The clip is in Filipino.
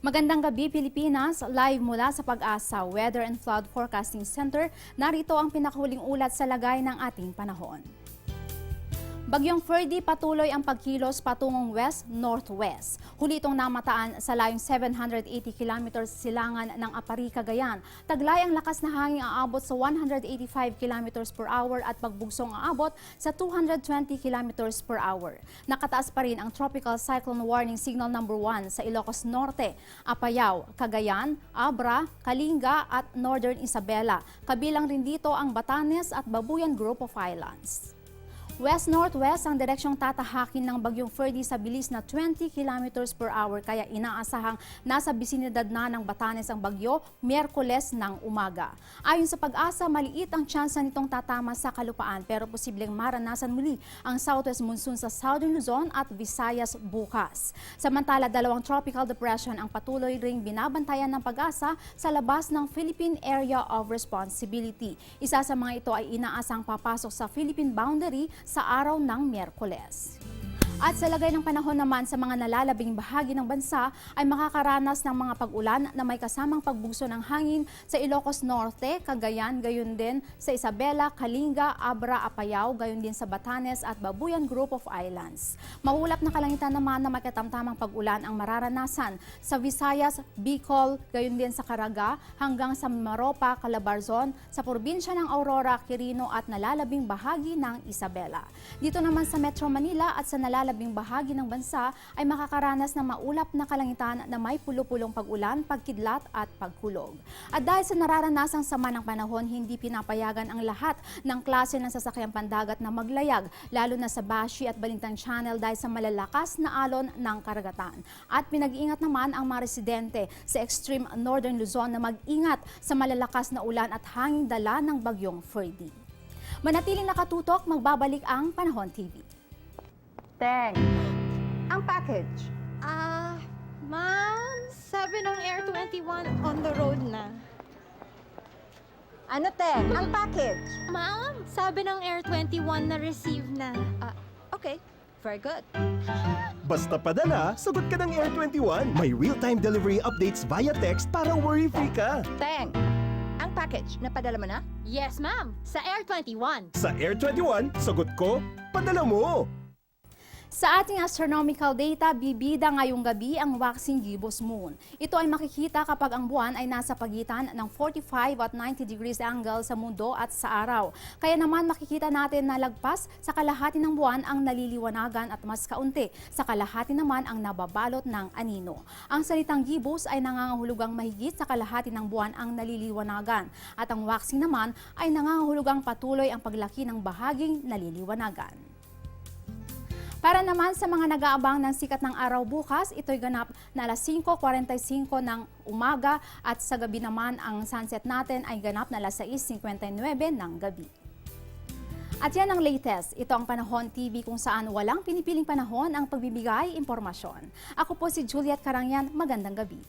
Magandang gabi Pilipinas, live mula sa Pag-asa Weather and Flood Forecasting Center. Narito ang pinakahuling ulat sa lagay ng ating panahon. Bagyong Ferdy patuloy ang pagkilos patungong west-northwest. Huli itong namataan sa layong 780 kilometers silangan ng Apari, Cagayan. Taglay ang lakas na hangin aabot sa 185 kilometers per hour at pagbugsong aabot sa 220 kilometers per hour. Nakataas pa rin ang Tropical Cyclone Warning Signal number 1 sa Ilocos Norte, Apayao, Cagayan, Abra, Kalinga at Northern Isabela. Kabilang rin dito ang Batanes at Babuyan Group of Islands. West-northwest ang direksyong tatahakin ng Bagyong Ferdy sa bilis na 20 kilometers per hour kaya inaasahang nasa bisinidad na ng Batanes ang bagyo Miyerkules ng umaga. Ayon sa Pag-asa, maliit ang tsansa nitong tatama sa kalupaan pero posibleng maranasan muli ang southwest monsoon sa Southern Luzon at Visayas bukas. Samantala, dalawang tropical depression ang patuloy ring binabantayan ng Pag-asa sa labas ng Philippine Area of Responsibility. Isa sa mga ito ay inaasang papasok sa Philippine boundary sa araw ng Miyerkules. At sa lagay ng panahon naman sa mga nalalabing bahagi ng bansa ay makakaranas ng mga pag-ulan na may kasamang pagbugso ng hangin sa Ilocos Norte, Cagayan, gayon din sa Isabela, Kalinga, Abra, Apayao, gayon din sa Batanes at Babuyan Group of Islands. Maulap na kalangitan naman na may katamtamang pag-ulan ang mararanasan sa Visayas, Bicol, gayon din sa Caraga hanggang sa Maropa, Calabarzon, sa probinsya ng Aurora, Quirino at nalalabing bahagi ng Isabela. Dito naman sa Metro Manila at sa nalalabing bahagi ng bansa ay makakaranas ng maulap na kalangitan na may pulo-pulong pag-ulan, pagkidlat at pagkulog. At dahil sa nararanasang sama ng panahon, hindi pinapayagan ang lahat ng klase ng sasakyang pandagat na maglayag, lalo na sa Bashi at Balintang Channel dahil sa malalakas na alon ng karagatan. At pinag-iingat naman ang mga residente sa extreme northern Luzon na mag-ingat sa malalakas na ulan at hanging dala ng bagyong Ferdy. Manatiling nakatutok, magbabalik ang Panahon TV. Teng, ang package. Ma'am, sabi ng Air 21 on the road na. Ano, Teng? Ang package. Ma'am, sabi ng Air 21 na receive na. Okay, very good. Basta padala, sagot ka ng Air 21. May real-time delivery updates via text para worry-free ka. Teng, ang package, napadala mo na? Yes, ma'am, sa Air 21. Sa Air 21, sagot ko, padala mo. Sa ating astronomical data, bibida ngayong gabi ang waxing gibbous moon. Ito ay makikita kapag ang buwan ay nasa pagitan ng 45 at 90 degrees angle sa mundo at sa araw. Kaya naman makikita natin na lagpas sa kalahati ng buwan ang naliliwanagan at mas kaunti sa kalahati naman ang nababalot ng anino. Ang salitang gibbous ay nangangahulugang mahigit sa kalahati ng buwan ang naliliwanagan at ang waxing naman ay nangangahulugang patuloy ang paglaki ng bahaging naliliwanagan. Para naman sa mga nag-aabang ng sikat ng araw bukas, ito'y ganap na alas 5:45 ng umaga at sa gabi naman ang sunset natin ay ganap na alas 6:59 ng gabi. At yan ang latest. Ito ang Panahon TV kung saan walang pinipiling panahon ang pagbibigay impormasyon. Ako po si Juliet Karangyan. Magandang gabi.